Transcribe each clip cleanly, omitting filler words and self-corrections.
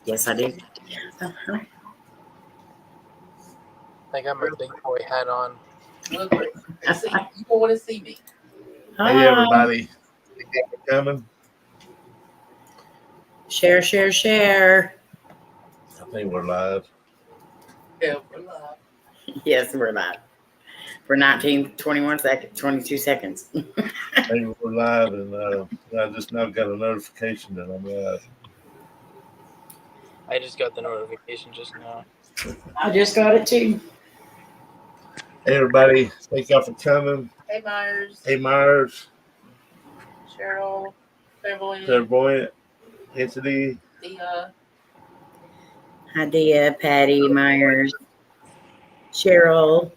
Yes, I do. Uh-huh. I got my big boy hat on. Look, see, you want to see me. Hey, everybody. Thank you for coming. Share, share, share. I think we're live. Yeah, we're live. Yes, we're live. For 19, 21 seconds, 22 seconds. I think we're live, and I just now got a notification that I'm live. I just got the notification just now. I just got it too. Hey, everybody. Thank y'all for coming. Hey, Myers. Hey, Myers. Cheryl. Clairvoyant. Clairvoyant. Entity. Dia. Hi, Dia, Patty, Myers, Cheryl.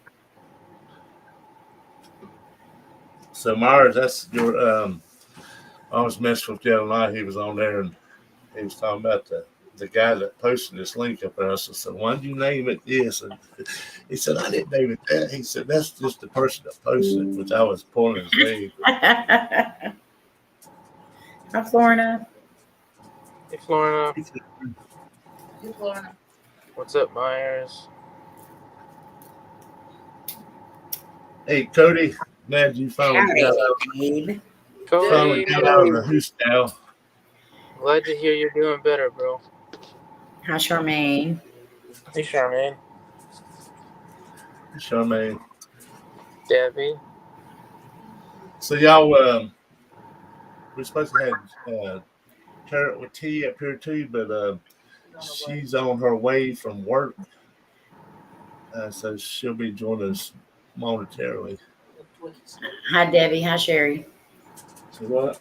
So, Myers, that's your. I was messing with the other night. He was on there, and he was talking about the guy that posted this link up there. I said, why did you name it this? And he said, I didn't name it that. He said, that's just the person that posted it, which I was pulling his name. Hi, Florida. Hey, Florida. Hey, Florida. What's up, Myers? Hey, Cody. Glad you finally got Gabe. Cody, out of the hoose now. glad to hear you're doing better, bro. Hi, Charmaine. Hey, Charmaine. Charmaine. Debbie. So y'all, we're supposed to have Carrot with tea up here too, but she's on her way from work, so she'll be joining us momentarily. Hi, Debbie. Hi, Sherry. So what?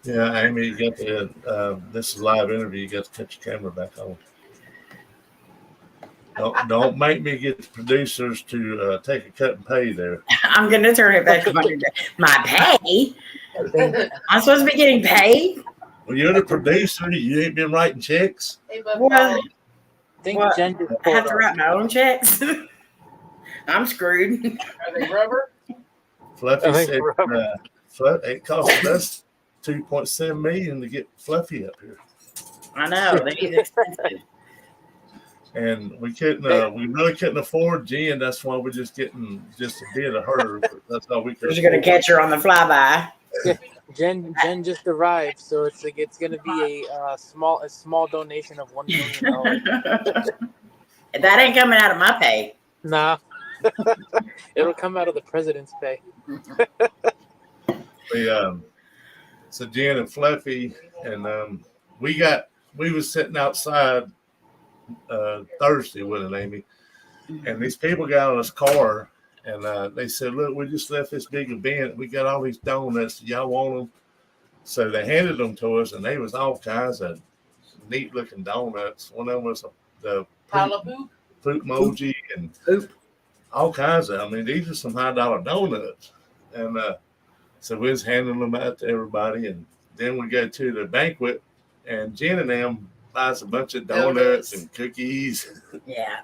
Yeah, Amy, you got the this is a live interview. You got to cut your camera back on. Don't make me get the producers to take a cut and pay there. I'm going to turn it back on. My pay? I'm supposed to be getting paid? Well, you're the producer. You ain't been writing checks. Hey, Well, I think what? Jen just I pulled have to up. write my own checks? I'm screwed. Are they rubber? Fluffy I think said it cost us $2.7 million to get Fluffy up here. I know. He's expensive. And we really couldn't afford Jen. That's why we're just getting just a bit of her. That's all we could. We're going to catch her on the flyby. Jen just arrived, so it's going to be a small donation of $1 million. That ain't coming out of my pay. Nah, it'll come out of the president's pay. So Jen and Fluffy, and we was sitting outside Thursday with an Amy, and these people got on this car, and they said, "Look, we just left this big event. We got all these donuts. Y'all want them?" So they handed them to us, and they was all kinds of neat looking donuts. One of them was the Poop emoji and all kinds of. I mean, these are some $100 donuts, and so we was handing them out to everybody, and then we go to the banquet, and Jen and them buys a bunch of donuts and cookies. Yeah.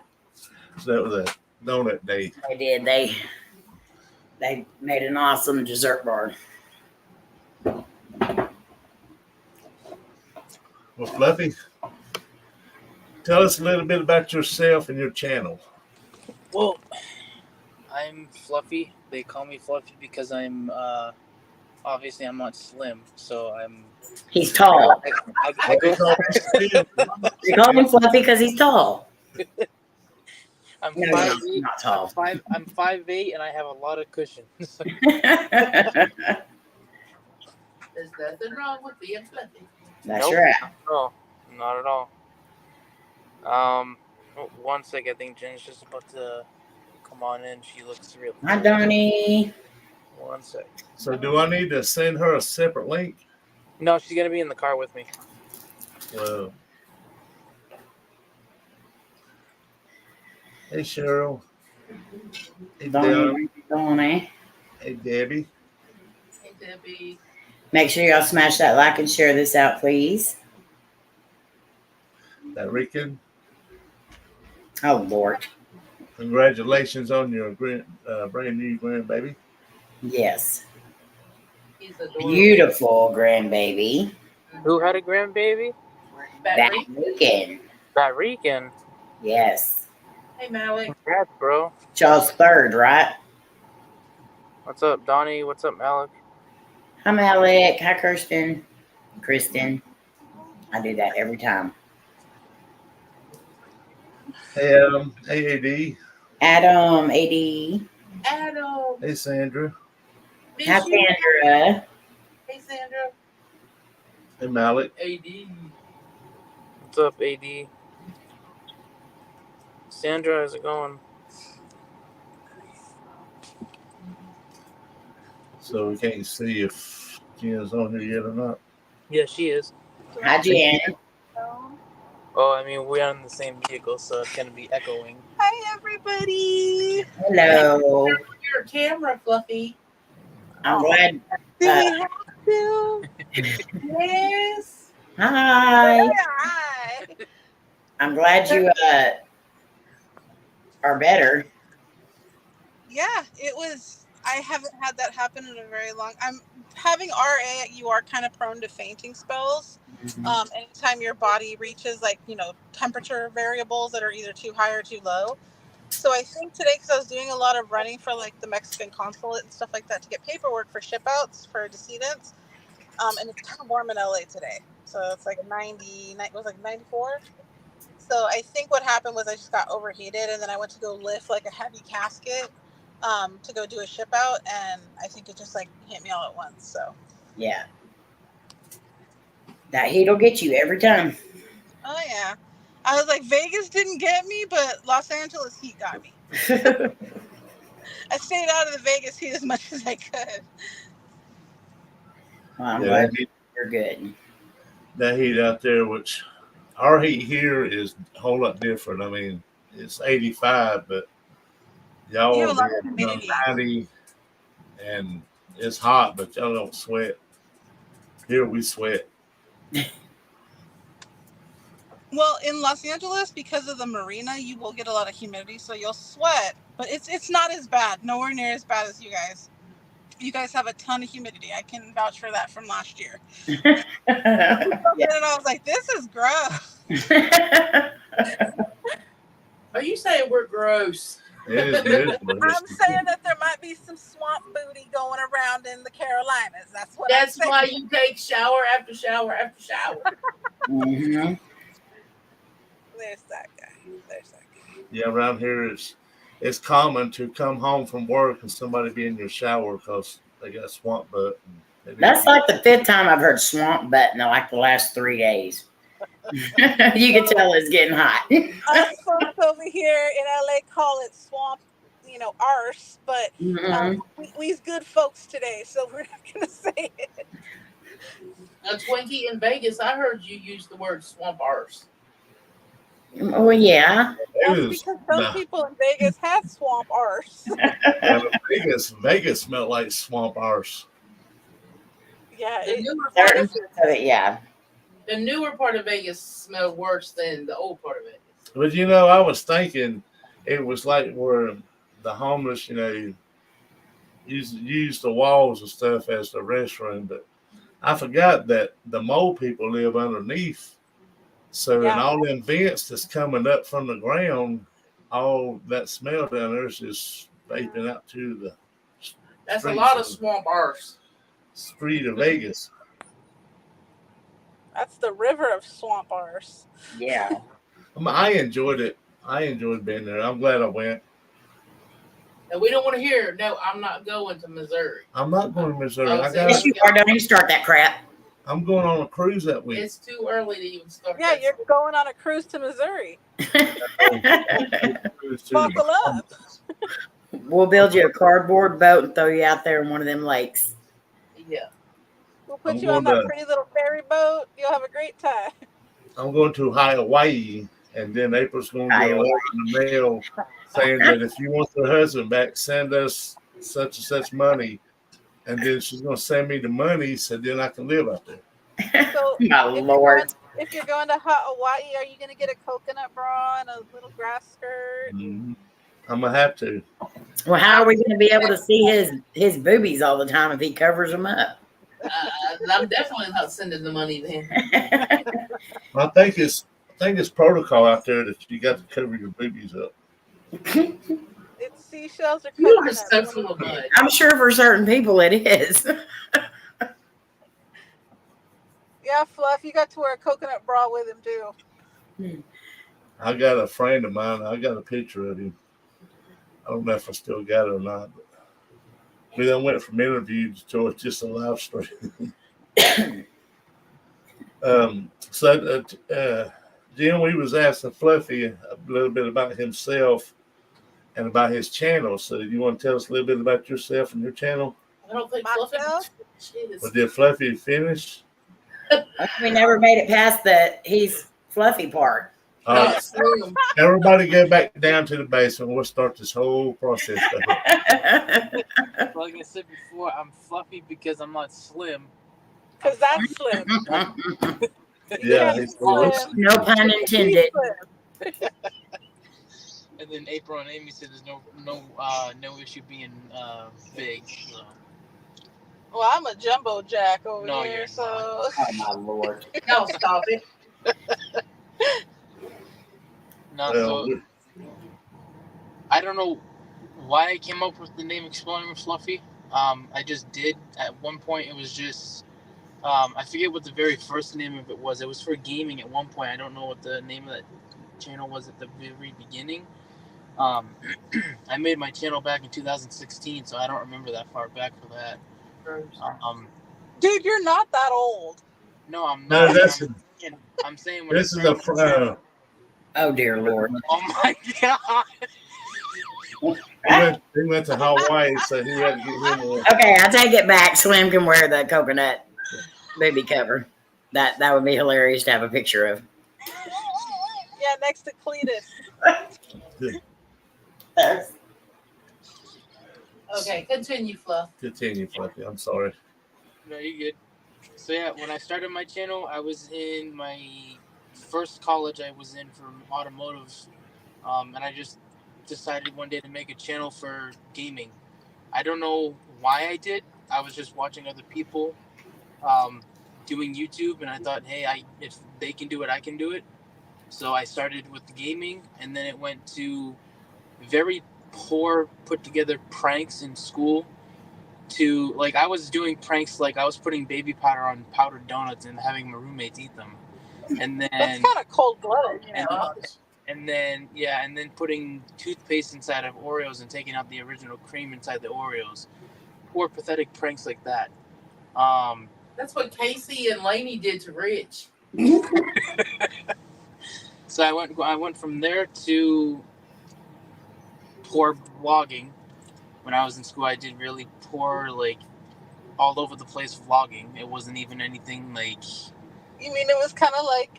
So that was a donut day. They did. They made an awesome dessert bar. Well, Fluffy, tell us a little bit about yourself and your channel. Well, I'm Fluffy. They call me Fluffy because I'm obviously I'm not slim, so He's tall. I go. You call him Fluffy because he's tall. I'm No, 5'8", not tall. I'm 5'8", and I have a lot of cushion. There's nothing wrong with being fluffy. That's Nope. right. No, not at all. One sec. I think Jen's just about to come on in. She looks real. Hi, Donnie. One sec. So do I need to send her a separate link? No, she's gonna be in the car with me. Hey, Cheryl. Hey, Donnie. Hey, Debbie. Hey, Debbie. Make sure y'all smash that like and share this out, please. That Rican. Oh, Lord. Congratulations on your brand new grandbaby. Yes. He's adorable. Beautiful grandbaby. Who had a grandbaby? That Battery. weekend. That Rican. Yes. Hey, Malik. Congrats, bro. Y'all's third, right? What's up, Donnie? What's up, Alec? Hi, Alec. Hi, Kirsten. Kristen. I do that every time. Hey, Adam. Hey, AD. Adam, AD. Adam. Hey, Sandra. Miss Hi, you. Sandra. Hey, Sandra. Hey, Malik. AD. What's up, AD? Sandra, how's it going? So we can't see if Jen's on here yet or not. Yeah, she is. Hi, Jen. Oh, I mean, we're on the same vehicle, so it's gonna be echoing. Hi, everybody. Hello. Your camera, Fluffy. I'm glad. Do we have to? Yes. Hi. Hi. I'm glad you are better. Yeah, it was. I haven't had that happen in a very long. I'm having RA. You are kind of prone to fainting spells. Anytime your body reaches temperature variables that are either too high or too low. So I think today, because I was doing a lot of running for the Mexican consulate and stuff like that to get paperwork for ship outs for decedents, and it's kind of warm in LA today. So it's like 90. It was like 94. So I think what happened was I just got overheated, and then I went to go lift a heavy casket to go do a ship out, and I think it just hit me all at once. So Yeah. That heat will get you every time. oh yeah, I was like, Vegas didn't get me, but Los Angeles heat got me. I stayed out of the Vegas heat as much as I could. Well, I'm Yeah, glad you're good. that heat out there, which our heat here is a whole lot different. I mean, it's 85, but y'all You have are a lot of being humidity. 90, and it's hot, but y'all don't sweat. Here we sweat. Well, in Los Angeles, because of the marina, you will get a lot of humidity, so you'll sweat, but it's not as bad. Nowhere near as bad as you guys. You guys have a ton of humidity. I can vouch for that from last year. Yeah. And I was like, this is gross. Are you saying we're gross? It is miserable. I'm saying that there might be some swamp booty going around in the Carolinas. That's what That's I'm saying. why you take shower after shower after shower. Mm-hmm. There's that guy. There's that guy. Yeah, around here it's common to come home from work and somebody be in your shower because they got swamp butt. That's like the fifth time I've heard swamp butt in the last 3 days. You can tell it's getting hot. Us folks over here in LA call it swamp, arse, but we's good folks today, so we're not gonna say it. A Twinkie in Vegas, I heard you use the word swamp arse. Oh, yeah. That's because some people in Vegas have swamp arse. Vegas smelled like swamp arse. Yeah, The newer Certain part of parts of it, yeah. the newer part of Vegas smelled worse than the old part of Vegas. But I was thinking it was like where the homeless, use the walls and stuff as the restroom, but I forgot that the mole people live underneath. So in all them vents that's coming up from the ground, all that smell down there is just vaping out to the That's a lot of swamp arse. street of Vegas. That's the river of swamp arse. Yeah. I enjoyed it. I enjoyed being there. I'm glad I went. And we don't want to hear, no, I'm not going to Missouri. I'm not going to Missouri. Yes, you are. Don't even start that crap. I'm going on a cruise that week. It's too early to even start. Yeah, you're going on a cruise to Missouri. Buckle up. We'll build you a cardboard boat and throw you out there in one of them lakes. Yeah. We'll put you on that pretty little ferry boat. You'll have a great time. I'm going to Hawaii, and then April's going to get a letter in the mail saying that if you want your husband back, send us such and such money. And then she's going to send me the money so then I can live out there. So My Lord. If you're going to Hawaii, are you going to get a coconut bra and a little grass skirt? Mm-hmm. I'm going to have to. Well, how are we going to be able to see his boobies all the time if he covers them up? I'm definitely not sending the money then. I think it's protocol out there that you got to cover your boobies up. It's seashells or You are coconut. so full of mud. I'm sure for certain people it is. Yeah, Fluff, you got to wear a coconut bra with him too. I got a friend of mine. I got a picture of him. I don't know if I still got it or not. But we then went from interview to it's just a live story. Jim, we was asking Fluffy a little bit about himself and about his channel. So, do you want to tell us a little bit about yourself and your channel? I don't think Fluffy Myself? But did Fluffy finish? We never made it past the he's fluffy part. All No, right, it's Slim. everybody go back down to the basement. We'll start this whole process back up. Like I said before, I'm fluffy because I'm not slim. Because that's slim. Yeah, He's he's slim. No pun intended. He's slim. And then April and Amy said there's no issue being big. So. Well, I'm a jumbo jack over No, here, you're so Oh my lord. No, stop it. No, Well, so I don't know why I came up with the name Exploring with Fluffy. I just did. At one point, it was just I forget what the very first name of it was. It was for gaming at one point. I don't know what the name of that channel was at the very beginning. I made my channel back in 2016, so I don't remember that far back for that. dude, you're not that old. No, I'm no, not. that's I'm saying when this is a Oh dear lord. Oh my god! he went to Hawaii, so he had to get him a. Okay, I take it back. Slim can wear the coconut baby cover. That would be hilarious to have a picture of. Yeah, next to Cletus. Okay, continue, Fluff. Continue, Fluffy. I'm sorry. No, you're good. So yeah, when I started my channel, I was in my first college I was in for automotive, and I just decided one day to make a channel for gaming. I don't know why I did. I was just watching other people doing YouTube, and I thought, hey, if they can do it, I can do it. So I started with the gaming, and then it went to very poor put together pranks in school. To like, I was doing pranks like I was putting baby powder on powdered donuts and having my roommates eat them, and That's then kind of cold blooded, you and, know. and then putting toothpaste inside of Oreos and taking out the original cream inside the Oreos. Poor pathetic pranks like that. That's what Casey and Lainey did to Rich. So I went from there to poor vlogging. When I was in school, I did really poor, like, all over the place vlogging. It wasn't even anything like. You mean it was kind of like,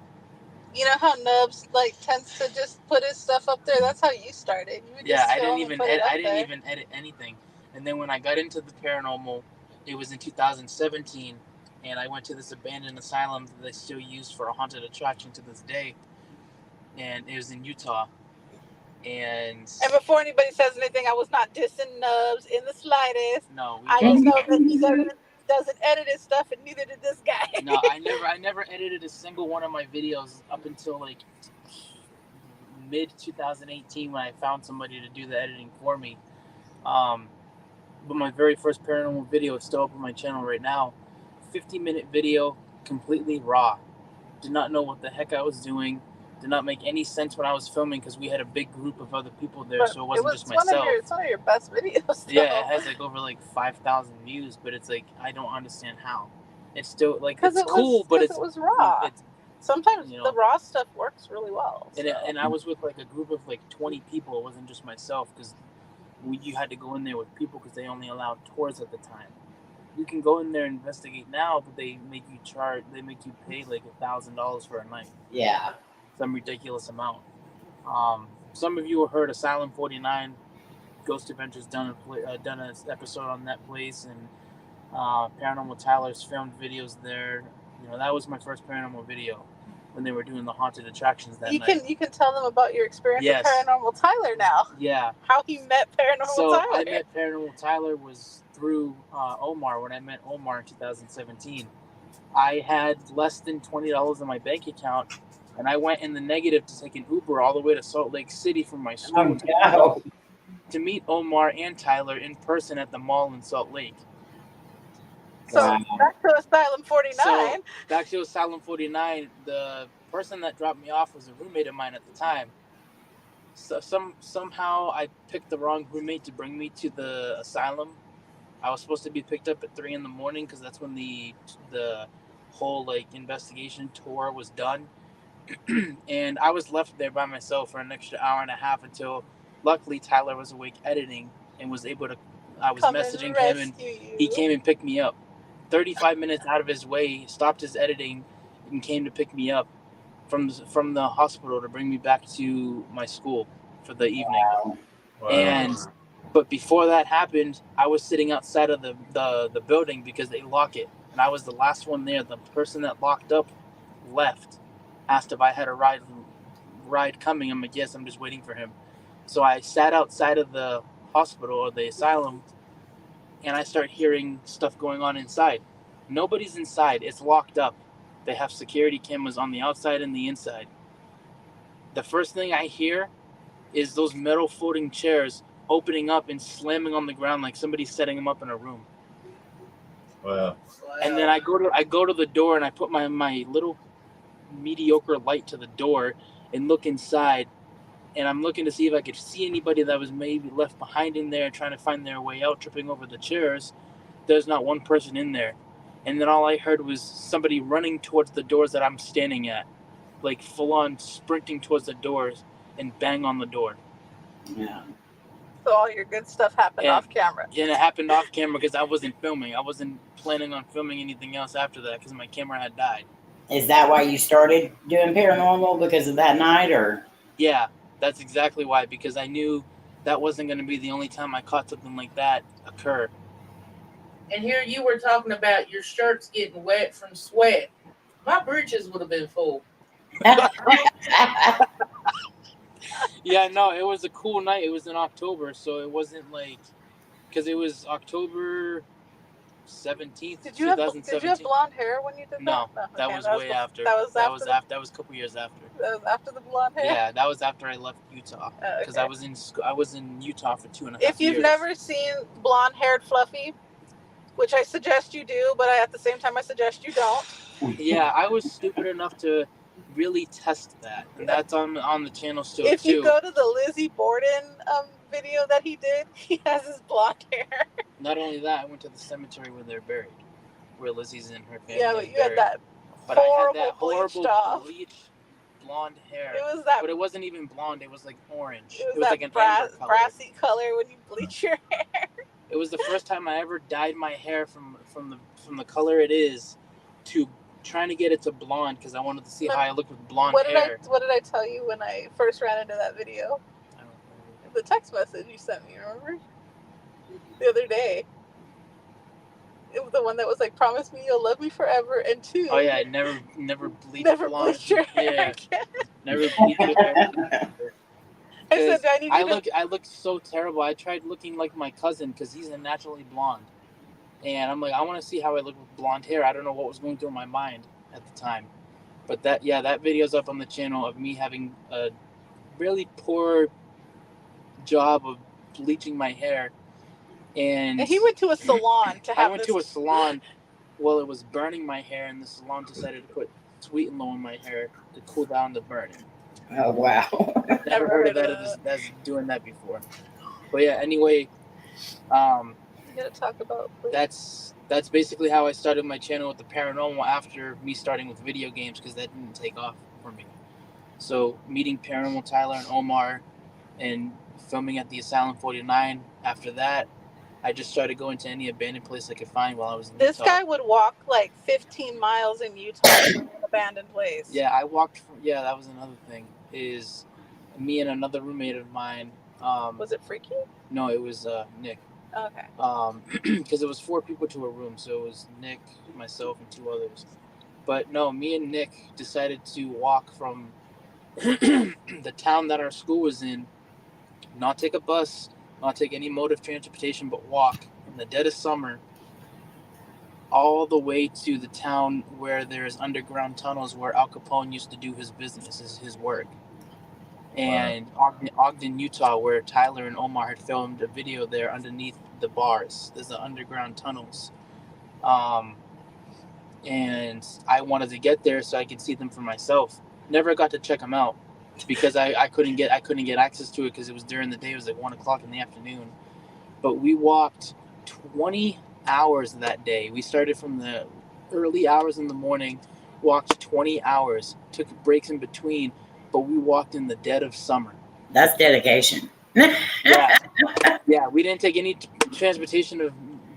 you know how Nubs like tends to just put his stuff up there? That's how you started. You would Yeah, just I film didn't and put it up there. even edit anything. And then when I got into the paranormal, it was in 2017, and I went to this abandoned asylum that they still use for a haunted attraction to this day. And it was in Utah. And before anybody says anything, I was not dissing Nubs in the slightest. no, I just know that he doesn't edit his stuff, and neither did this guy. No, I never edited a single one of my videos up until like mid 2018 when I found somebody to do the editing for me. But my very first paranormal video is still up on my channel right now. 50-minute video, completely raw. Did not know what the heck I was doing. Did not make any sense when I was filming because we had a big group of other people there, so it wasn't just myself. It's one of your best videos. Though. Yeah, it has like over like 5,000 views, but it's like I don't understand how. It's still like it's cool, but it was raw. Sometimes the raw stuff works really well. So. And I was with like a group of like 20 people. It wasn't just myself because you had to go in there with people because they only allowed tours at the time. You can go in there and investigate now, but they make you pay like $1,000 for a night. Yeah. Some ridiculous amount. Some of you have heard Asylum 49. Ghost Adventures done an episode on that place, and Paranormal Tyler's filmed videos there. You know, that was my first paranormal video. when they were doing the haunted attractions that You night. can tell them about your experience Yes. with Paranormal Tyler now. Yeah. How he met Paranormal So Tyler. I met Paranormal Tyler was through Omar. When I met Omar in 2017, I had less than $20 in my bank account, and I went in the negative to take an Uber all the way to Salt Lake City from my school Oh, to meet Omar and Tyler in person at the mall in Salt Lake. So wow. back to Asylum 49. So back to Asylum 49, the person that dropped me off was a roommate of mine at the time. So somehow I picked the wrong roommate to bring me to the asylum. I was supposed to be picked up at 3 a.m. because that's when the whole like investigation tour was done. And I was left there by myself for an extra hour and a half until luckily Tyler was awake editing and was able to. I was Come messaging and him and rescue you. he came and picked me up. 35 minutes out of his way, stopped his editing and came to pick me up from the hospital to bring me back to my school for the evening. Wow. And but before that happened, I was sitting outside of the building because they lock it, and I was the last one there. The person that locked up left, asked if I had a ride coming. I'm like, yes, I'm just waiting for him. So I sat outside of the hospital or the asylum, and I start hearing stuff going on inside. Nobody's inside. It's locked up. They have security cameras on the outside and the inside. The first thing I hear is those metal floating chairs opening up and slamming on the ground like somebody's setting them up in a room. Wow. And then I go to the door and I put my little mediocre light to the door and look inside, and I'm looking to see if I could see anybody that was maybe left behind in there trying to find their way out, tripping over the chairs. There's not one person in there. And then all I heard was somebody running towards the doors that I'm standing at, like full on sprinting towards the doors and bang on the door. Yeah. So all your good stuff happened off camera. And it happened off camera because I wasn't filming. I wasn't planning on filming anything else after that because my camera had died. Is that why you started doing paranormal, because of that night, or? Yeah, that's exactly why, because I knew that wasn't going to be the only time I caught something like that occur. And here you were talking about your shirts getting wet from sweat. My britches would have been full. Yeah, no, it was a cool night. It was in October, so it wasn't like, because it was October 17th, Did you have 2017. blonde hair when you did that? No, that Okay, was way after. That was a couple years after. That was after the blonde hair. Yeah, that was after I left Utah because Okay. I was in Utah for 2.5 years. If you've never seen blonde-haired Fluffy, which I suggest you do, but at the same time I suggest you don't. Yeah, I was stupid enough to really test that, and that's on the channel still If too. you go to the Lizzie Borden video that he did, he has his blonde hair. Not only that, I went to the cemetery where they're buried, where Lizzie's and her family. Yeah, but you had that But I had horrible that horrible bleached blonde hair. It was that. But it wasn't even blonde. It was like orange. It was that like an amber color. Brassy color when you bleach your hair. It was the first time I ever dyed my hair from the color it is to trying to get it to blonde because I wanted to see how I looked with blonde hair. What did I tell you when I first ran into that video? I don't know. The text message you sent me, remember? The other day. It was the one that was like, "Promise me you'll love me forever," and 2. Oh yeah, never bleach blonde. Bleach your hair again. Never bleach your hair. I said, "I need you I looked so terrible. I tried looking like my cousin because he's a naturally blonde, and I'm like, I want to see how I look with blonde hair. I don't know what was going through my mind at the time, but that video's up on the channel of me having a really poor job of bleaching my hair. And he went to a salon to have. I went to a salon while it was burning my hair, and the salon decided to put Sweet and Low in my hair to cool down the burning. Oh wow! Never heard of that as doing that before. But yeah, anyway, You gotta talk about. That's basically how I started my channel with the paranormal after me starting with video games because that didn't take off for me. So meeting Paranormal Tyler and Omar, and filming at the Asylum 49. After that, I just started going to any abandoned place I could find while I was in Utah. This guy would walk like 15 miles in Utah to an abandoned place. Yeah, I walked. That was another thing. Is me and another roommate of mine. Was it Freaky? No, it was Nick. Okay. Because it was 4 people to a room, so it was Nick, myself, and 2 others. But no, me and Nick decided to walk from the town that our school was in, not take a bus, not take any mode of transportation, but walk in the dead of summer all the way to the town where there's underground tunnels where Al Capone used to do his business, his work. And Ogden, Utah, where Tyler and Omar had filmed a video there underneath the bars. There's the underground tunnels. And I wanted to get there so I could see them for myself. Never got to check them out because I couldn't get access to it because it was during the day. It was like 1:00 in the afternoon. But we walked 20 hours that day. We started from the early hours in the morning, walked 20 hours, took breaks in between, but we walked in the dead of summer. That's dedication. Yeah, we didn't take any transportation of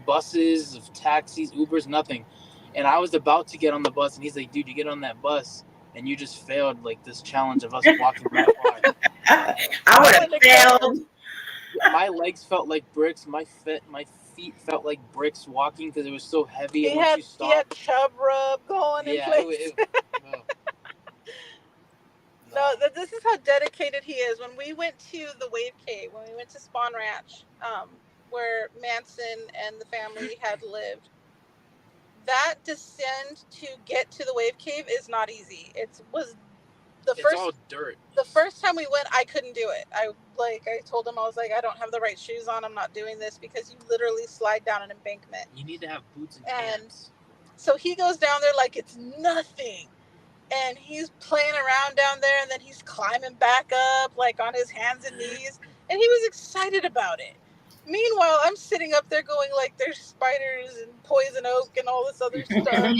buses, of taxis, Ubers, nothing. And I was about to get on the bus, and he's like, "Dude, you get on that bus, and you just failed like this challenge of us walking that far." I would have failed. My legs felt like bricks. My feet felt like bricks walking because it was so heavy. He Once had you stop, chub rub going in place. No, this is how dedicated he is. When we went to the Wave Cave, when we went to Spawn Ranch, where Manson and the family had lived, that descend to get to the Wave Cave is not easy. It's all dirt. The first time we went, I couldn't do it. I told him, I was like, I don't have the right shoes on. I'm not doing this because you literally slide down an embankment. You need to have boots and pants. So he goes down there like it's nothing. And he's playing around down there, and then he's climbing back up like on his hands and knees. And he was excited about it. Meanwhile, I'm sitting up there going like there's spiders and poison oak and all this other stuff. And I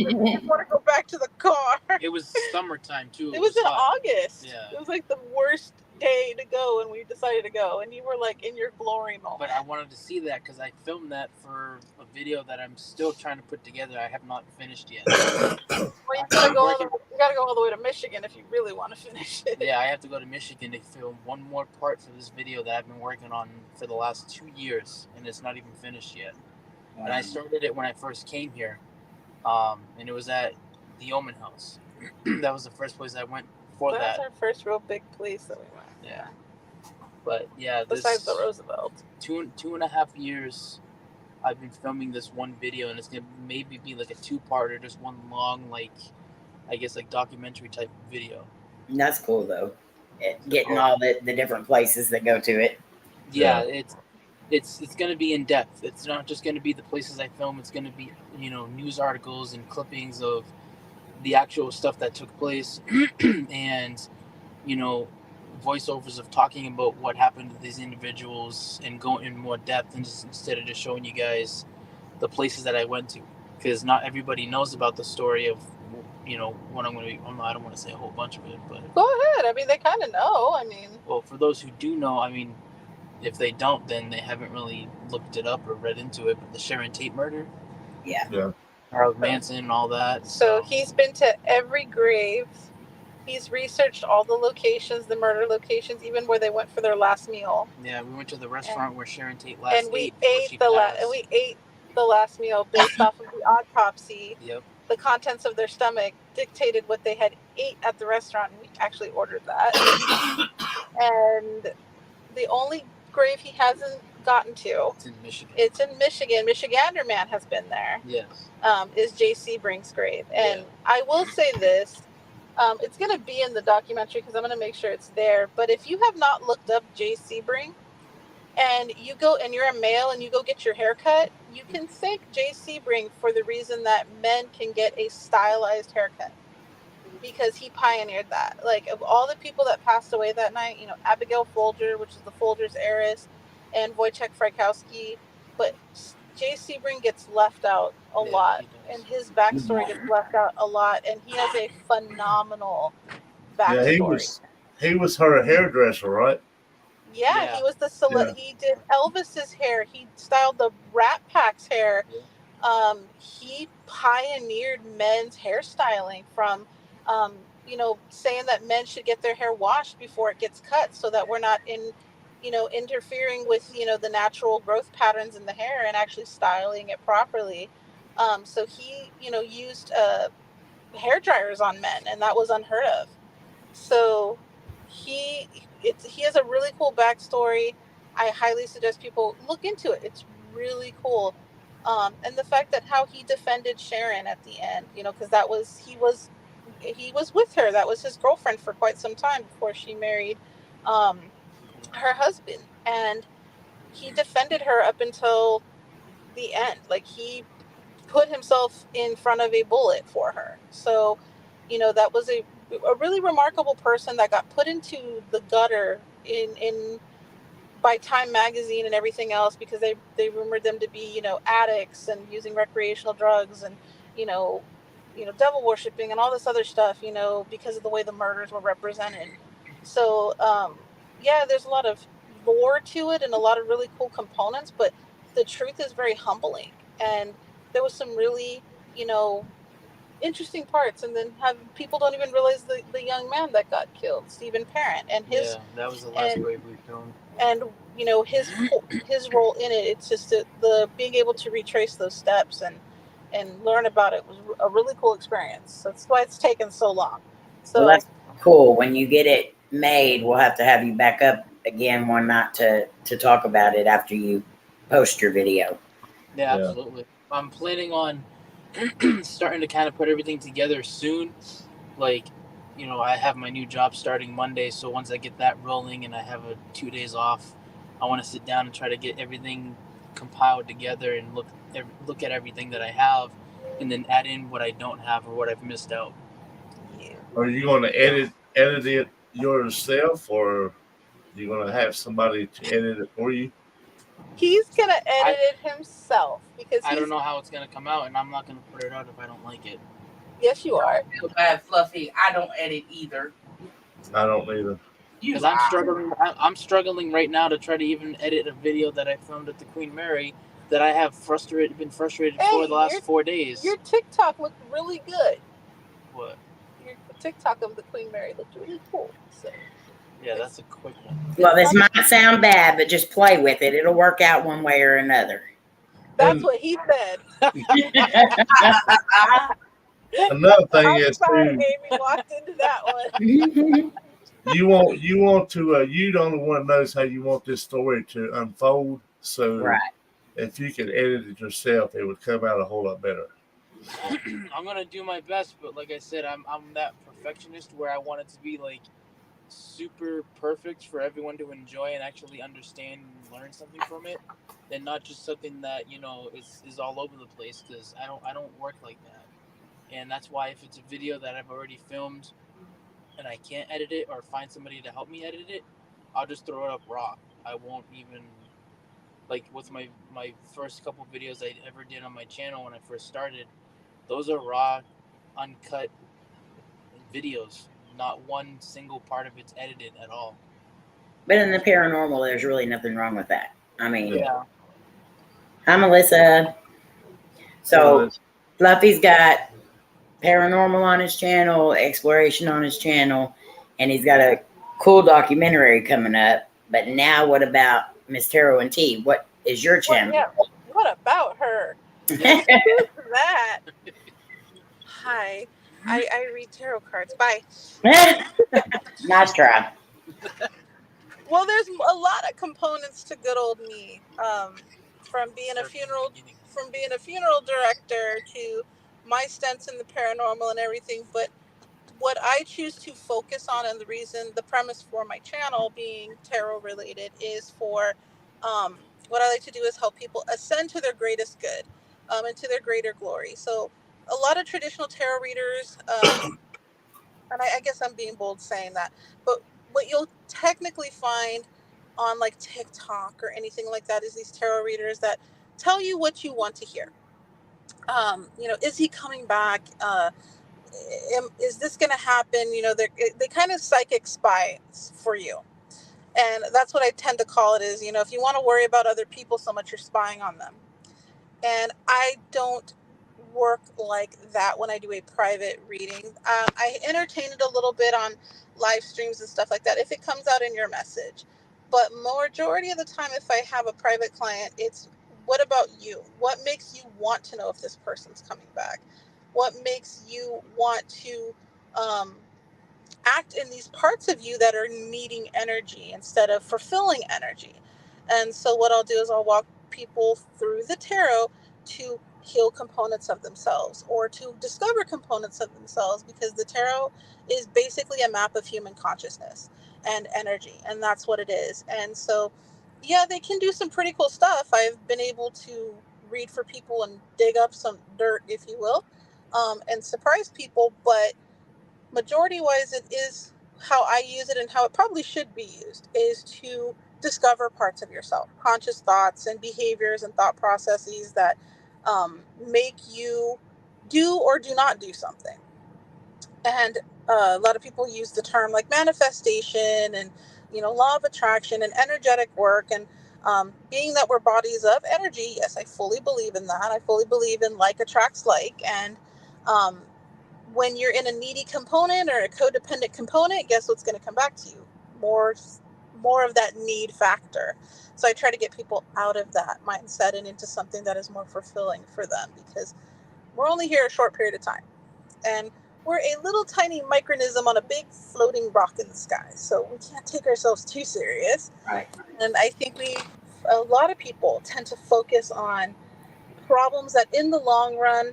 want to go back to the car. It was summertime too. It was in hot. August. Yeah. It was like the worst day to go, and we decided to go. And you were like in your glory moment. But I wanted to see that because I filmed that for a video that I'm still trying to put together. I have not finished yet. Well, you gotta go all the way to Michigan if you really want to finish it. Yeah, I have to go to Michigan to film one more part for this video that I've been working on for the last 2 years, and it's not even finished yet. And I started it when I first came here, and it was at the Omen House. That was the first place I went for that. That was our first real big place that we went. Yeah. But yeah, besides the Roosevelt. 2.5 years I've been filming this one video, and it's gonna maybe be like a 2-parter, just one long, like, I guess, like documentary type video. That's cool though. Getting all the different places that go to it. Yeah, it's gonna be in depth. It's not just gonna be the places I film. It's gonna be, news articles and clippings of the actual stuff that took place, and voiceovers of talking about what happened to these individuals and go in more depth, and instead of just showing you guys the places that I went to, because not everybody knows about the story of what I'm going to be. I don't want to say a whole bunch of it, but go ahead. I mean, they kind of know. Well, for those who do know, if they don't, then they haven't really looked it up or read into it. But the Sharon Tate murder, yeah, Charles Manson and all that. So he's been to every grave. He's researched all the locations, the murder locations, even where they went for their last meal. Yeah, we went to the restaurant where Sharon Tate ate. And we ate the last meal based off of the autopsy. Yep. The contents of their stomach dictated what they had ate at the restaurant, and we actually ordered that. And the only grave he hasn't gotten to, it's in Michigan. Michigander man has been there. Yes. Is J.C. Brink's grave. And I will say this, it's going to be in the documentary because I'm going to make sure it's there. But if you have not looked up J.C. Brink, and you go and you're a male and you go get your hair cut, you can thank J.C. Brink for the reason that men can get a stylized haircut, because he pioneered that. Like, of all the people that passed away that night, Abigail Folger, which is the Folgers heiress, and Wojciech Frykowski, but J.C. Brink gets left out a lot, and his backstory gets left out a lot, and he has a phenomenal backstory. Yeah, he was her hairdresser, right? Yeah, he was he did Elvis's hair. He styled the Rat Pack's hair. Yeah. He pioneered men's hairstyling from, saying that men should get their hair washed before it gets cut, so that we're not interfering with, the natural growth patterns in the hair, and actually styling it properly. So he, used hair dryers on men, and that was unheard of. So he he has a really cool backstory. I highly suggest people look into it. It's really cool. And the fact that how he defended Sharon at the end, you know, because that was he was with her. That was his girlfriend for quite some time before she married um, her husband, and he defended her up until the end. Like he put himself in front of a bullet for her. So, you know, that was a really remarkable person that got put into the gutter in by Time Magazine and everything else because they rumored them to be, you know, addicts and using recreational drugs and, you know, devil worshipping and all this other stuff, you know, because of the way the murders were represented. So, yeah, there's a lot of lore to it and a lot of really cool components, but the truth is very humbling. And there was some really, you know, interesting parts. And then have people don't even realize the young man that got killed, Stephen Parent, and his that was the last and Bravery film. and you know his role in it. It's just the being able to retrace those steps and learn about it was a really cool experience. That's why it's taken so long. Well, So that's cool. When you get it made, we'll have to have you back up again one night to talk about it after you post your video. Yeah, Yeah. absolutely. I'm planning on starting to kind of put everything together soon. Like, you know, I have my new job starting Monday, so once I get that rolling and I have 2 days off, I want to sit down and try to get everything compiled together and look at everything that I have, and then add in what I don't have or what I've missed out. yeah. Are you going to edit it yourself, or you going to have somebody to edit it for you? He's gonna edit I it himself because I don't he's know how it's gonna come out, and I'm not gonna put it out if I don't like it. yes you are. Feel bad, Fluffy. I don't edit either. I don't either. You Because I'm lie. struggling. I'm struggling right now to try to even edit a video that I filmed at the Queen Mary that I have been frustrated for Hey, the last 4 days. your TikTok looked really good. What? Your TikTok of the Queen Mary looked really cool. So Yeah, that's a quick one. Well, this might sound bad, but just play with it. It'll work out one way or another. that's And what he said. another thing I'm is sorry, too, Amy walked into that one. you want to you the only one knows how you want this story to unfold. So Right. if you could edit it yourself, it would come out a whole lot better. I'm gonna do my best, but like I said, I'm that perfectionist where I want it to be like super perfect for everyone to enjoy and actually understand and learn something from it, and not just something that is all over the place. Because I don't work like that, and that's why if it's a video that I've already filmed and I can't edit it or find somebody to help me edit it, I'll just throw it up raw. I won't even like with my first couple videos I ever did on my channel when I first started. Those are raw, uncut videos. Not one single part of it's edited at all. But in the paranormal, there's really nothing wrong with that. I mean, Yeah. hi, Melissa. So, Fluffy's got paranormal on his channel, exploration on his channel, and he's got a cool documentary coming up. But now, what about Miss Tarot and T? What is your channel? Yeah, what about her? Who's that? Hi, I read tarot cards. Bye. Nice try. Well, there's a lot of components to good old me. From being a Start from the funeral beginning. director to my stunts in the paranormal and everything. But what I choose to focus on, and the premise for my channel being tarot related, is for what I like to do is help people ascend to their greatest good, and to their greater glory. So a lot of traditional tarot readers, and I guess I'm being bold saying that, but what you'll technically find on like TikTok or anything like that is these tarot readers that tell you what you want to hear. You know, is he coming back? Is this going to happen? You know, they kind of psychic spy for you. And that's what I tend to call it is, you know, if you want to worry about other people so much, you're spying on them. And I don't work like that when I do a private reading. I entertain it a little bit on live streams and stuff like that if it comes out in your message. But majority of the time, if I have a private client, it's what about you? What makes you want to know if this person's coming back? what makes you want to act in these parts of you that are needing energy instead of fulfilling energy. And so what I'll do is I'll walk people through the tarot to heal components of themselves or to discover components of themselves, because the tarot is basically a map of human consciousness and energy, and that's what it is. And so yeah, they can do some pretty cool stuff. I've been able to read for people and dig up some dirt, if you will, and surprise people, but majority wise it is how I use it and how it probably should be used, is to discover parts of yourself, conscious thoughts and behaviors and thought processes that make you do or do not do something. And a lot of people use the term like manifestation and, law of attraction and energetic work. And being that we're bodies of energy, yes, I fully believe in that. I fully believe in like attracts like. And when you're in a needy component or a codependent component, guess what's going to come back to you? More of that need factor. So I try to get people out of that mindset and into something that is more fulfilling for them, because we're only here a short period of time. And we're a little tiny micronism on a big floating rock in the sky. So we can't take ourselves too serious. Right. And I think a lot of people tend to focus on problems that in the long run,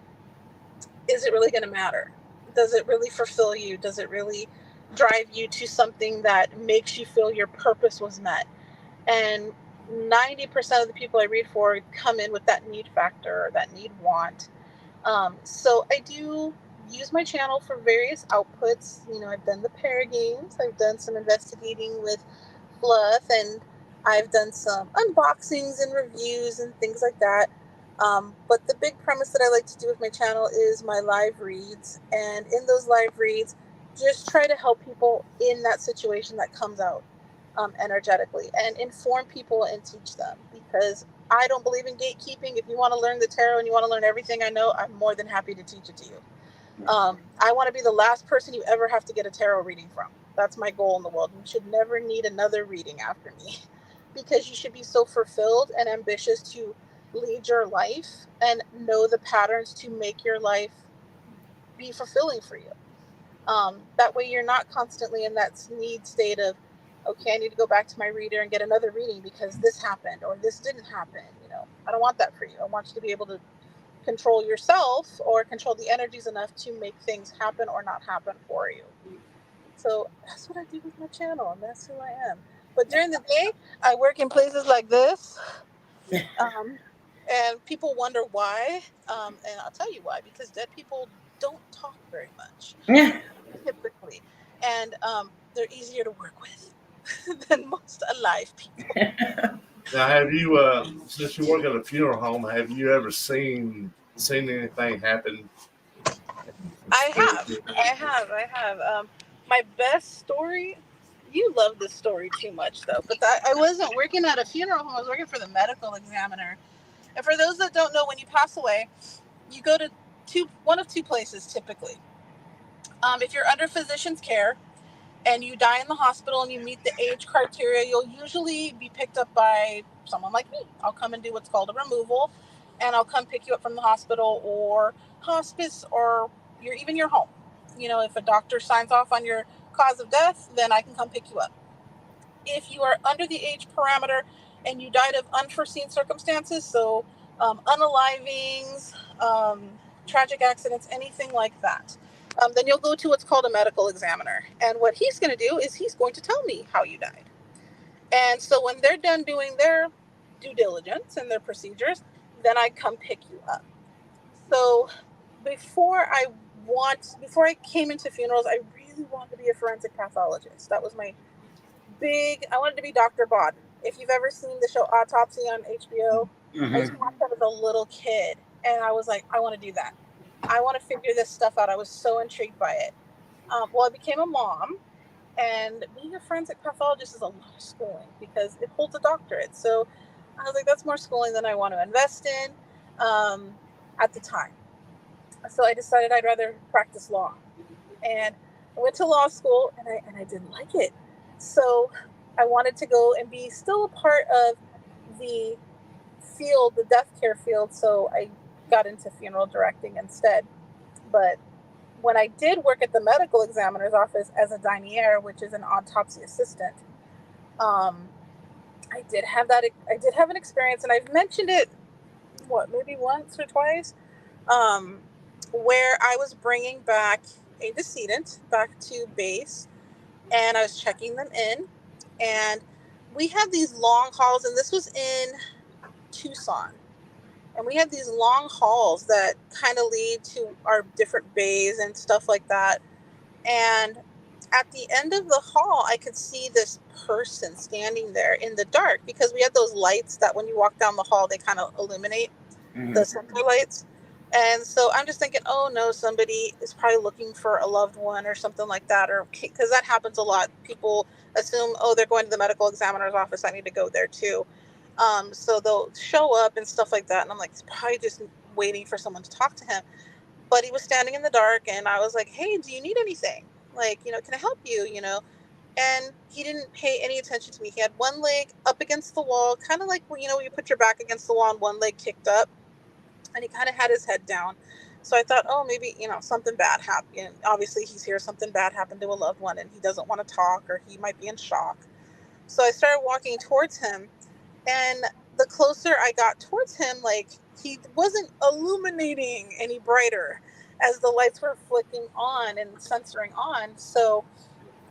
is it really going to matter? Does it really fulfill you? Does it really drive you to something that makes you feel your purpose was met? And 90% of the people I read for come in with that need factor or that need want. So I do use my channel for various outputs. I've done the para games. I've done some investigating with Fluff, and I've done some unboxings and reviews and things like that. But the big premise that I like to do with my channel is my live reads. And in those live reads, just try to help people in that situation that comes out energetically, and inform people and teach them, because I don't believe in gatekeeping. If you want to learn the tarot and you want to learn everything I know, I'm more than happy to teach it to you. I want to be the last person you ever have to get a tarot reading from. That's my goal in the world. You should never need another reading after me, because you should be so fulfilled and ambitious to lead your life and know the patterns to make your life be fulfilling for you. That way you're not constantly in that need state of, okay, I need to go back to my reader and get another reading because this happened or this didn't happen. I don't want that for you. I want you to be able to control yourself or control the energies enough to make things happen or not happen for you. So that's what I do with my channel, and that's who I am. But during the day, I work in places like this. And people wonder why. And I'll tell you why, because dead people don't talk very much, typically. And they're easier to work with than most alive people. Now, have you, since you work at a funeral home, have you ever seen anything happen? I have. My best story, you love this story too much, though. But I wasn't working at a funeral home. I was working for the medical examiner. And for those that don't know, when you pass away, you go to one of two places typically. If you're under physician's care and you die in the hospital and you meet the age criteria, you'll usually be picked up by someone like me. I'll come and do what's called a removal, and I'll come pick you up from the hospital or hospice or even your home. If a doctor signs off on your cause of death, then I can come pick you up. If you are under the age parameter and you died of unforeseen circumstances, so unalivings, tragic accidents, anything like that, then you'll go to what's called a medical examiner. And what he's going to do is he's going to tell me how you died. And so when they're done doing their due diligence and their procedures, then I come pick you up. So before I came into funerals, I really wanted to be a forensic pathologist. That was my I wanted to be Dr. Bod. If you've ever seen the show Autopsy on HBO, I used to watch that as a little kid, and I was like, I want to do that. I want to figure this stuff out. I was so intrigued by it. Well, I became a mom, and being a forensic pathologist is a lot of schooling because it holds a doctorate. So I was like, that's more schooling than I want to invest in at the time. So I decided I'd rather practice law. And I went to law school, and I didn't like it. So I wanted to go and be still a part of the field, the death care field. So I got into funeral directing instead. But when I did work at the medical examiner's office as a diniere, which is an autopsy assistant, I did have an experience, and I've mentioned it, maybe once or twice, where I was bringing back a decedent back to base, and I was checking them in, and we had these long hauls, and this was in Tucson, and we had these long halls that kind of lead to our different bays and stuff like that. And at the end of the hall, I could see this person standing there in the dark, because we had those lights that when you walk down the hall, they kind of illuminate, the center lights. And so I'm just thinking, oh no, somebody is probably looking for a loved one or something like that, or because that happens a lot. People assume, oh, they're going to the medical examiner's office, I need to go there too. So they'll show up and stuff like that, and I'm like, it's probably just waiting for someone to talk to him. But he was standing in the dark, and I was like, hey, do you need anything? Like, can I help you? And he didn't pay any attention to me. He had one leg up against the wall, kind of like, you put your back against the wall and one leg kicked up, and he kind of had his head down. So I thought, oh, maybe, something bad happened. Obviously, he's here, something bad happened to a loved one, and he doesn't want to talk, or he might be in shock. So I started walking towards him, and the closer I got towards him, like, he wasn't illuminating any brighter as the lights were flicking on and censoring on. So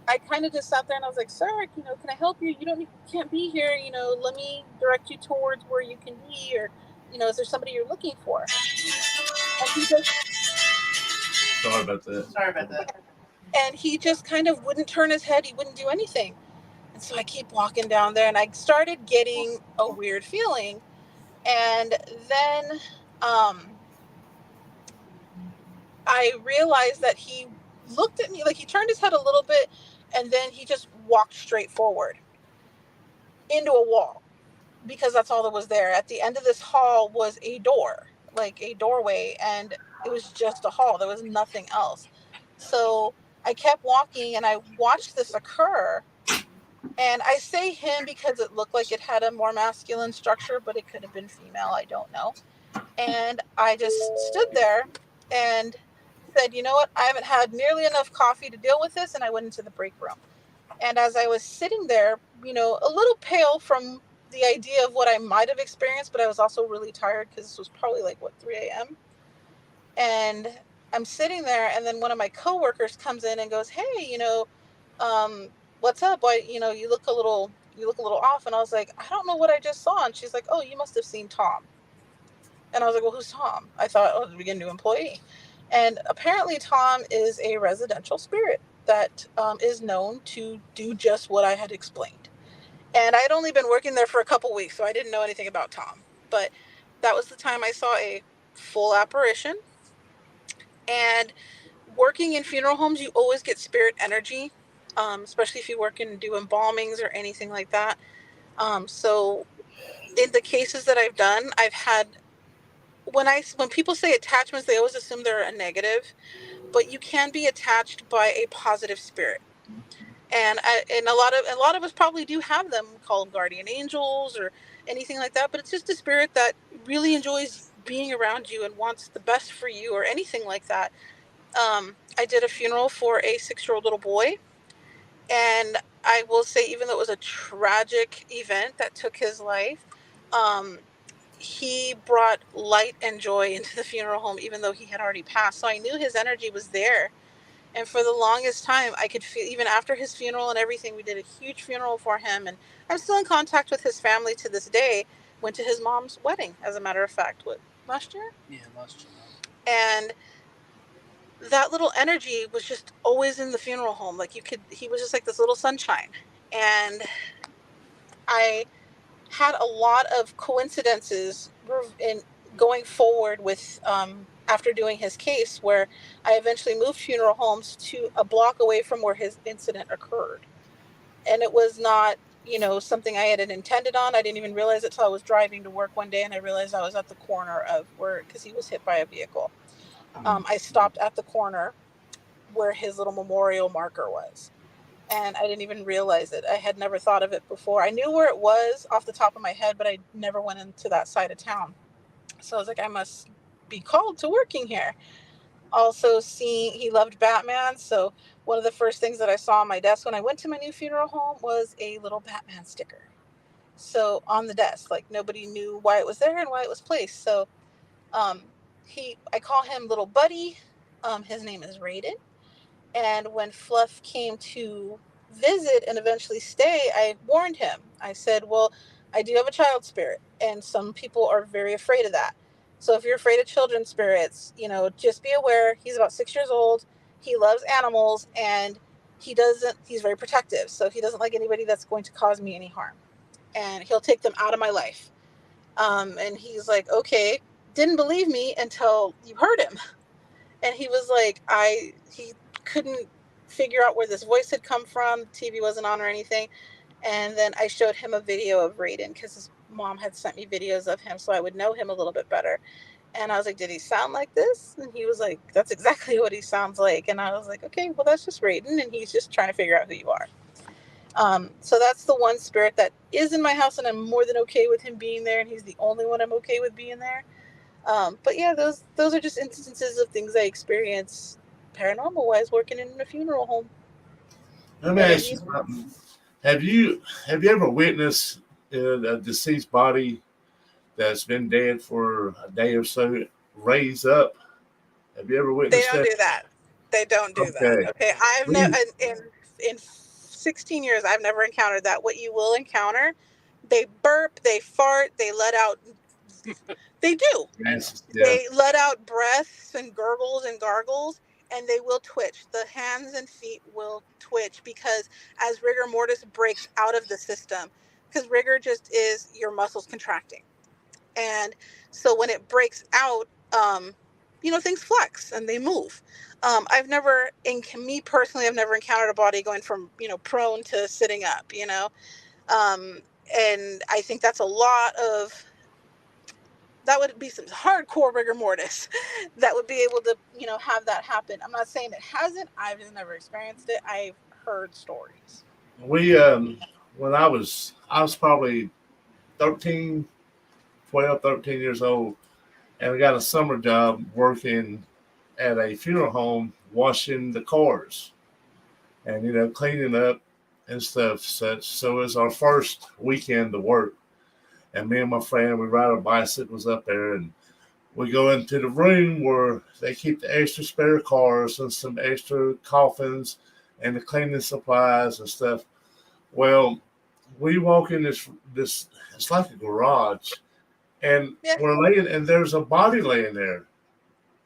I kind of just sat there, and I was like, sir, can I help you? You can't be here. Let me direct you towards where you can be, or, is there somebody you're looking for? And he just, Sorry about that. And he just kind of wouldn't turn his head. He wouldn't do anything. And so I keep walking down there, and I started getting a weird feeling. And then I realized that he looked at me, like he turned his head a little bit, and then he just walked straight forward into a wall, because that's all that was there. At the end of this hall was a door, like a doorway, and it was just a hall. There was nothing else. So I kept walking, and I watched this occur. And I say him because it looked like it had a more masculine structure, but it could have been female. I don't know. And I just stood there and said, you know what? I haven't had nearly enough coffee to deal with this. And I went into the break room. And as I was sitting there, a little pale from the idea of what I might have experienced, but I was also really tired, because this was probably like, 3 a.m. And I'm sitting there, and then one of my coworkers comes in and goes, hey, what's up? Why, you look a little off. And I was like, I don't know what I just saw. And she's like, oh, you must have seen Tom. And I was like, well, who's Tom? I thought, oh, did we get a new employee? And apparently Tom is a residential spirit that is known to do just what I had explained. And I had only been working there for a couple weeks, so I didn't know anything about Tom. But that was the time I saw a full apparition. And working in funeral homes, you always get spirit energy, especially if you work in do embalmings or anything like that. So in the cases that I've done, I've had, when people say attachments, they always assume they're a negative, but you can be attached by a positive spirit. And a lot of us probably do have them, called guardian angels or anything like that, but it's just a spirit that really enjoys being around you and wants the best for you, or anything like that. I did a funeral for a 6-year-old little boy, and I will say, even though it was a tragic event that took his life, he brought light and joy into the funeral home, even though he had already passed. So I knew his energy was there. And for the longest time, I could feel, even after his funeral and everything, we did a huge funeral for him. And I'm still in contact with his family to this day. Went to his mom's wedding, as a matter of fact. Last year? Yeah, last year. And that little energy was just always in the funeral home. Like, he was just like this little sunshine. And I had a lot of coincidences in going forward with, after doing his case, where I eventually moved funeral homes to a block away from where his incident occurred. And it was not, something I had intended on. I didn't even realize it till I was driving to work one day, and I realized I was at the corner of where, because he was hit by a vehicle. I stopped at the corner where his little memorial marker was. And I didn't even realize it. I had never thought of it before. I knew where it was off the top of my head, but I never went into that side of town. So I was like, I must be called to working here. Also, he loved Batman. So one of the first things that I saw on my desk when I went to my new funeral home was a little Batman sticker. So on the desk, like nobody knew why it was there and why it was placed. So um, I call him Little Buddy. His name is Raiden. And when Fluff came to visit and eventually stay, I warned him. I said, well, I do have a child spirit, and some people are very afraid of that. So if you're afraid of children's spirits, just be aware. He's about 6 years old. He loves animals, and he's very protective. So he doesn't like anybody that's going to cause me any harm. And he'll take them out of my life. And he's like, okay, didn't believe me until you heard him. And he was like, he couldn't figure out where this voice had come from. TV wasn't on or anything. And then I showed him a video of Raiden because his mom had sent me videos of him so I would know him a little bit better. And I was like, did he sound like this? And he was like, that's exactly what he sounds like. And I was like, okay, well, that's just Raiden. And he's just trying to figure out who you are. So that's the one spirit that is in my house, and I'm more than okay with him being there. And he's the only one I'm okay with being there. But yeah, those are just instances of things I experience paranormal wise working in a funeral home. Let me ask you something. Have you ever witnessed a deceased body that's been dead for a day or so raise up? Have you ever witnessed that? They don't do that. They don't do that. Okay, I've never in 16 years I've never encountered that. What you will encounter, they burp, they fart, they let out. They do. Yes, yeah. They let out breaths and gurgles and gargles, and they will twitch. The hands and feet will twitch because as rigor mortis breaks out of the system, because rigor just is your muscles contracting. And so when it breaks out, things flex and they move. I've never encountered a body going from, prone to sitting up, and I think that's that would be some hardcore rigor mortis that would be able to, have that happen. I'm not saying it hasn't. I've just never experienced it. I've heard stories. We, when I was probably 13 years old, and I got a summer job working at a funeral home, washing the cars and, cleaning up and stuff. So it was our first weekend to work. And me and my friend, we ride our bicycles up there, and we go into the room where they keep the extra spare cars and some extra coffins and the cleaning supplies and stuff. Well, we walk in this it's like a garage, and we're laying, and there's a body laying there,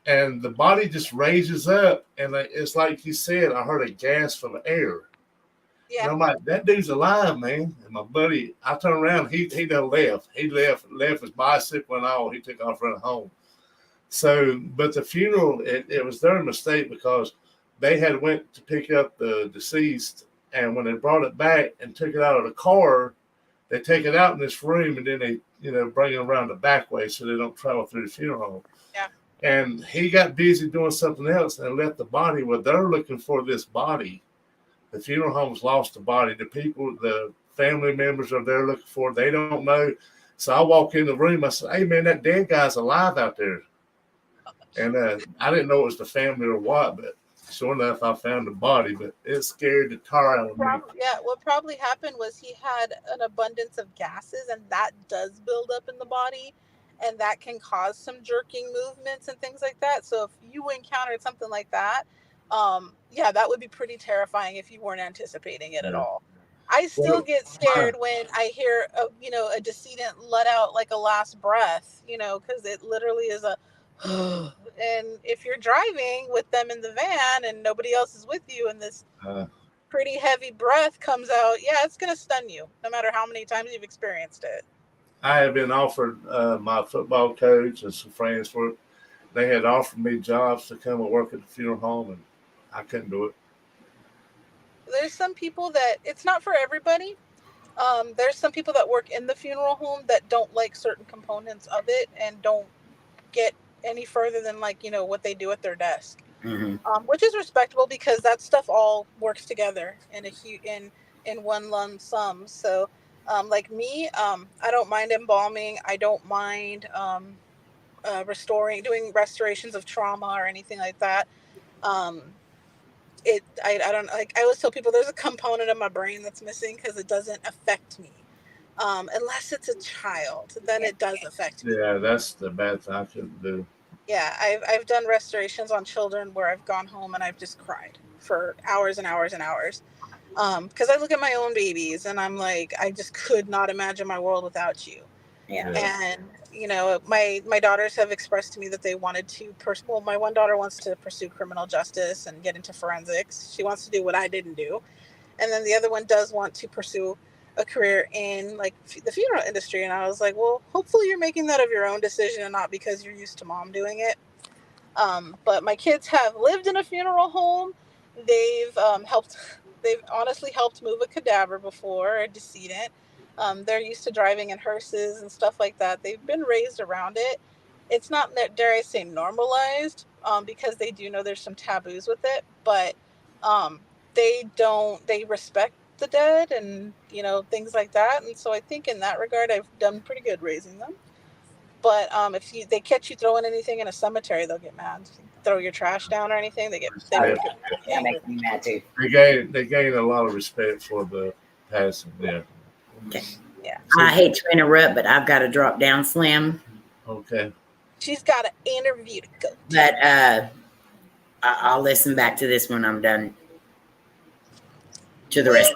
and the body just raises up, and it's like you said, I heard a gasp of air. Yeah. And I'm like, that dude's alive, man. And my buddy, I turned around, he done left. He left his bicycle and all. He took off running home. So, but the funeral, it was their mistake because they had went to pick up the deceased, and when they brought it back and took it out of the car, they take it out in this room, and then they, bring it around the back way so they don't travel through the funeral home. Yeah. And he got busy doing something else and left the body. Well, they're looking for this body. The funeral home's lost the body. The family members are there looking for it. They don't know. So I walk in the room. I said, hey, man, that dead guy's alive out there. And I didn't know it was the family or what, but sure enough, I found the body. But it scared the tar out of me. Yeah, what probably happened was he had an abundance of gases, and that does build up in the body, and that can cause some jerking movements and things like that. So if you encountered something like that, that would be pretty terrifying if you weren't anticipating it at all. I still get scared when I hear a decedent let out like a last breath, because it literally is a and if you're driving with them in the van and nobody else is with you and this pretty heavy breath comes out, it's going to stun you no matter how many times you've experienced it. I have been offered my football coach and some friends they had offered me jobs to come and work at the funeral home, and I couldn't do it. There's some people that it's not for everybody. There's some people that work in the funeral home that don't like certain components of it and don't get any further than what they do at their desk, which is respectable because that stuff all works together in one lump sum. So, like me, I don't mind embalming. I don't mind doing restorations of trauma or anything like that. I don't like. I always tell people there's a component of my brain that's missing because it doesn't affect me, unless it's a child. Then it does affect me. Yeah, that's the bad thing I couldn't do. Yeah, I've done restorations on children where I've gone home and I've just cried for hours and hours and hours. Because I look at my own babies and I'm like, I just could not imagine my world without you. Yeah. And my daughters have expressed to me that they wanted to well, my one daughter wants to pursue criminal justice and get into forensics. She wants to do what I didn't do. And then the other one does want to pursue a career in like the funeral industry. And I was like, well, hopefully you're making that of your own decision and not because you're used to mom doing it. But my kids have lived in a funeral home. They've honestly helped move a cadaver before, a decedent. They're used to driving in hearses and stuff like that. They've been raised around it. It's not, dare I say, normalized, because they do know there's some taboos with it, but they respect the dead and, things like that. And so I think in that regard, I've done pretty good raising them. But if they catch you throwing anything in a cemetery, they'll get mad. Throw your trash down or anything, they That makes me mad too. They gain a lot of respect for the passing. Yeah. Okay. Yeah. I hate to interrupt, but I've got to drop down, Slim. Okay. She's got an interview to go to. But I'll listen back to this when I'm done. To the rest.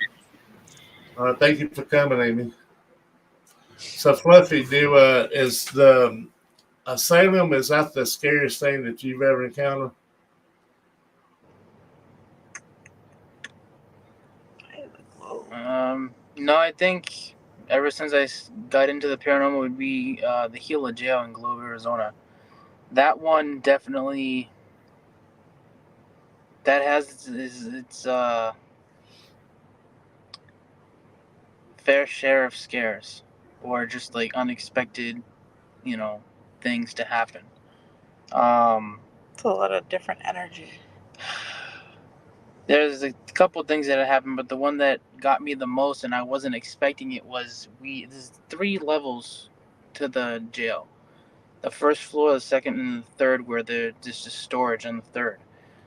All right. Thank you for coming, Amy. So, Fluffy, is the Salem, is that the scariest thing that you've ever encountered? No, I think ever since I got into the paranormal would be the Gila Jail in Globe, Arizona. That one definitely, that has its fair share of scares or just like unexpected, things to happen. It's a lot of different energy. There's a couple things that happened, but the one that got me the most, and I wasn't expecting it, was there's 3 levels to the jail. The first floor, the second, and the third, where there's just storage on the third.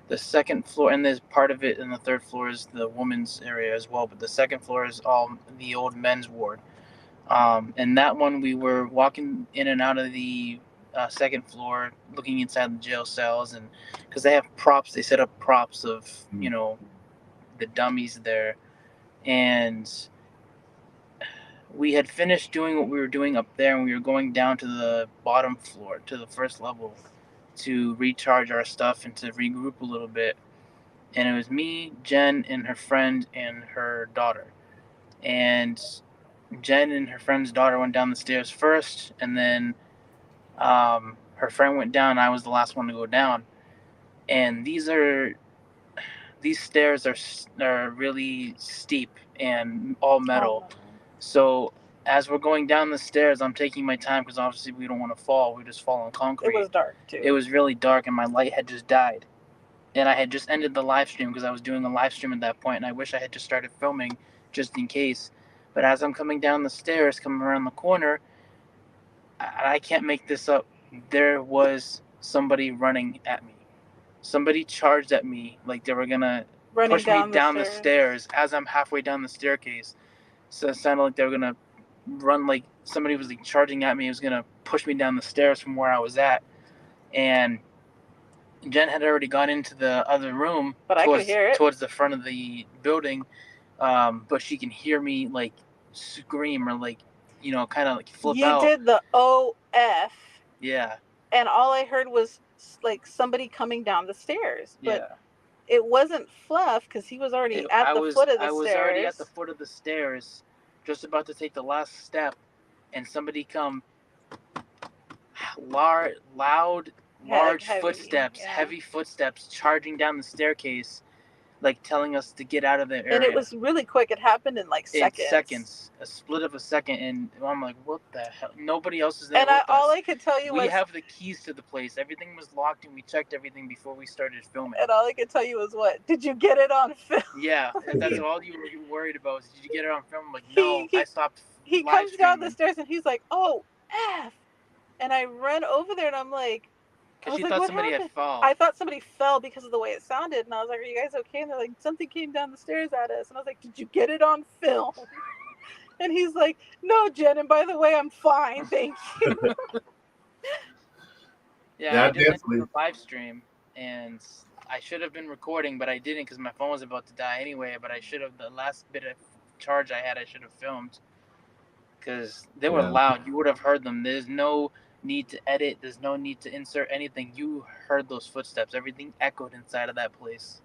The second floor, and there's part of it, and the third floor is the women's area as well. But the second floor is all the old men's ward. And that one, we were walking in and out of the second floor, looking inside the jail cells, and because they have props, they set up props of the dummies there, and we had finished doing what we were doing up there, and we were going down to the bottom floor, to the first level, to recharge our stuff and to regroup a little bit. And it was me, Jen, and her friend and her daughter. And Jen and her friend's daughter went down the stairs first, and then her friend went down. I was the last one to go down. And these stairs are really steep and all metal. So as we're going down the stairs, I'm taking my time because obviously we don't want to fall. We just fall on concrete. It was dark too. It was really dark, and my light had just died. And I had just ended the live stream because I was doing a live stream at that point, and I wish I had just started filming just in case. But as I'm coming down the stairs, coming around the corner, I can't make this up. There was somebody running at me. Somebody charged at me like they were gonna push me down the stairs as I'm halfway down the staircase. So it sounded like they were gonna run, like somebody was like charging at me. It was gonna push me down the stairs from where I was at. And Jen had already gone into the other room, but I could hear it towards the front of the building. But she can hear me like scream or like, kind of like flip out. You did the OF. Yeah. And all I heard was like somebody coming down the stairs. But it wasn't Fluff because he was already at the foot of the stairs. I was already at the foot of the stairs, just about to take the last step, and somebody come loud, large footsteps, heavy footsteps charging down the staircase, like telling us to get out of the area. And it was really quick. It happened in like seconds. A split of a second, and I'm like, what the hell? Nobody else is there. And all I could tell you was, we have the keys to the place. Everything was locked, and we checked everything before we started filming. And all I could tell you was, what? Did you get it on film? Yeah, that's all you were worried about. Did you get it on film? I'm like, no, I stopped. He comes down the stairs, and he's like, oh, F. And I run over there and I'm like, Because she like, thought what somebody happened? had fallen. I thought somebody fell because of the way it sounded. And I was like, are you guys okay? And they're like, something came down the stairs at us. And I was like, did you get it on film? And he's like, no, Jen. And by the way, I'm fine. Thank you. Yeah, I just definitely. ended the live stream, and I should have been recording, but I didn't because my phone was about to die anyway. But I should have, the last bit of charge I had, I should have filmed, because they were loud. You would have heard them. There's no need to edit. There's no need to insert anything. You heard those footsteps. Everything echoed inside of that place.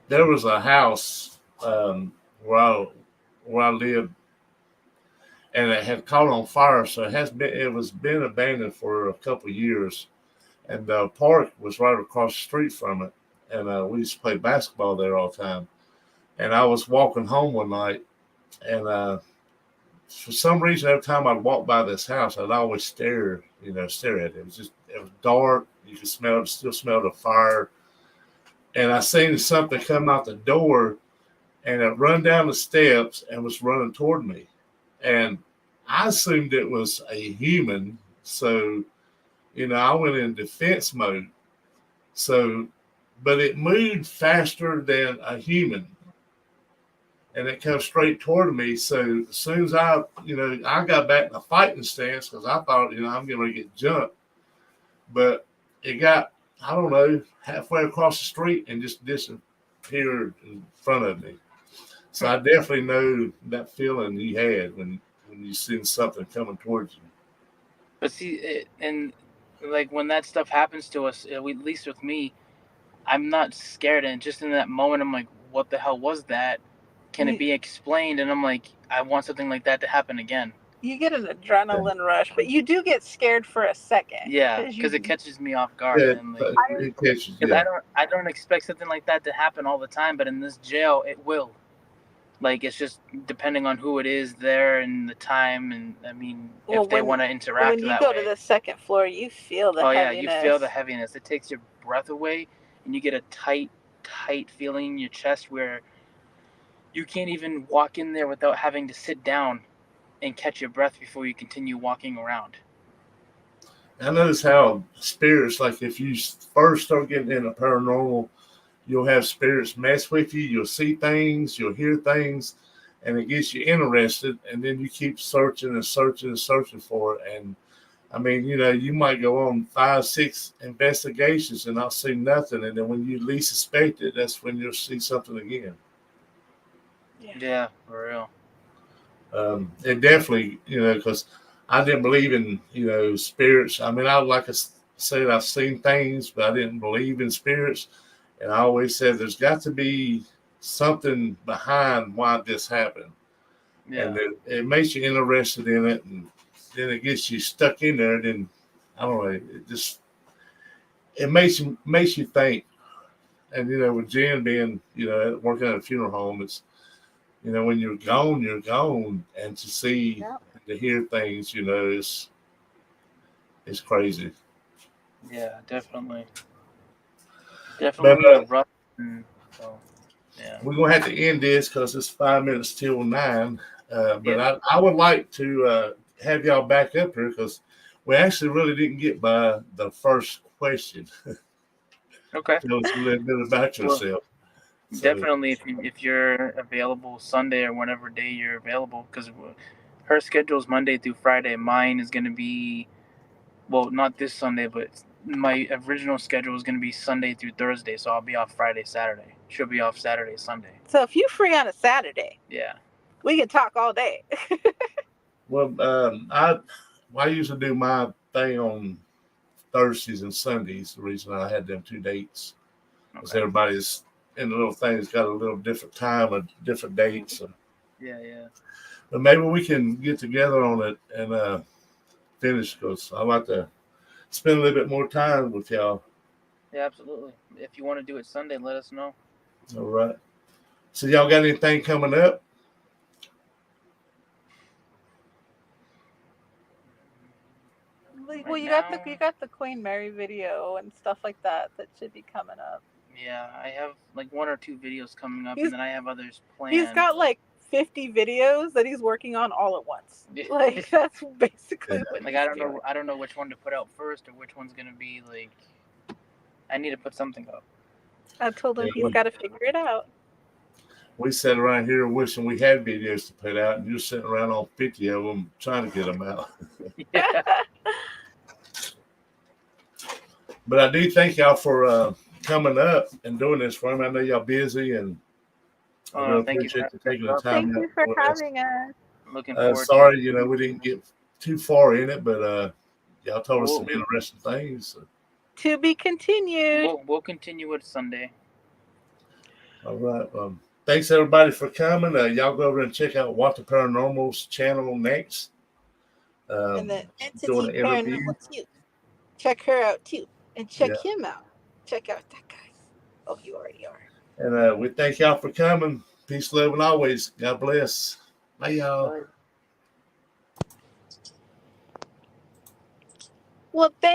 There was a house where I lived, and it had caught on fire. So it was been abandoned for a couple of years, and the park was right across the street from it. And we used to play basketball there all the time. And I was walking home one night, and for some reason, every time I'd walk by this house, I'd always stare at it. It was dark. You could still smell the fire. And I seen something come out the door, and it run down the steps and was running toward me. And I assumed it was a human. So, I went in defense mode. So, but it moved faster than a human. And it comes straight toward me. So as soon as I got back in a fighting stance because I thought, I'm going to get jumped. But it got, I don't know, halfway across the street and just disappeared in front of me. So I definitely know that feeling you had when you seen something coming towards you. But see, and like when that stuff happens to us, at least with me, I'm not scared. And just in that moment, I'm like, what the hell was that? Can it be explained? And I'm like, I want something like that to happen again. You get an adrenaline rush, but you do get scared for a second. Yeah, because it catches me off guard. Yeah, and like, it catches you. I don't expect something like that to happen all the time, but in this jail, it will. Like, it's just depending on who it is there and the time, and I mean, if they want to interact when you that go way. to the second floor, you feel the heaviness. Yeah, you feel the heaviness. It takes your breath away, and you get a tight feeling in your chest where you can't even walk in there without having to sit down and catch your breath before you continue walking around. I notice how spirits, like if you first start getting into paranormal, you'll have spirits mess with you. You'll see things, you'll hear things, and it gets you interested. And then you keep searching and searching and searching for it. And I mean, you might go on 5, 6 investigations and not see nothing. And then when you least suspect it, that's when you'll see something again. Yeah, for real. It definitely, because I didn't believe in, spirits. I mean, like I said, I've seen things, but I didn't believe in spirits. And I always said there's got to be something behind why this happened. Yeah. And it makes you interested in it, and then it gets you stuck in there. And then, I don't know, it makes you think. And, with Jen being, working at a funeral home, it's, when you're gone. And to see, to hear things, it's crazy. Yeah, definitely. Definitely rough. So, yeah. We're going to have to end this because it's 5 minutes till 9. But I would like to have y'all back up here because we actually really didn't get by the first question. Okay. Tell us a little bit about yourself. Definitely, if you're available Sunday or whatever day you're available, because her schedule is Monday through Friday. Mine is going to be, well, not this Sunday, but my original schedule is going to be Sunday through Thursday, so I'll be off Friday, Saturday. She'll be off Saturday, Sunday. So if you're free on a Saturday, we can talk all day. Well, I usually do my thing on Thursdays and Sundays. The reason I had them 2 dates because everybody's in the little thing's got a little different time and different dates. So. Yeah. But maybe we can get together on it and finish because I like to spend a little bit more time with y'all. Yeah, absolutely. If you want to do it Sunday, let us know. All right. So y'all got anything coming up? Well, you got the Queen Mary video and stuff like that should be coming up. Yeah, I have like 1 or 2 videos coming up, and then I have others planned. He's got like 50 videos that he's working on all at once. Yeah. Like that's basically what Like he's I don't doing. know. I don't know which one to put out first or which one's gonna be like. I need to put something up. I told him Yeah, he's got to figure it out. We sat around here wishing we had videos to put out, and you're sitting around on 50 of them trying to get them out. Yeah. But I do thank y'all for coming up and doing this for me. I know y'all busy, and I really Thank you appreciate for you taking the having time Thank out you for for us. having us. Looking forward. Sorry, we didn't get too far in it, but y'all told us Whoa. some interesting things. So. To be continued. We'll continue it Sunday. All right. Thanks everybody for coming. Y'all go over and check out What the Paranormal's channel next. And the doing entity an interview. paranormal too. Check her out too. And check Yeah. him out. Check out that guy. Oh, you already are. And we thank y'all for coming. Peace, love, and always. God bless. Bye, y'all. Bye. Well, thank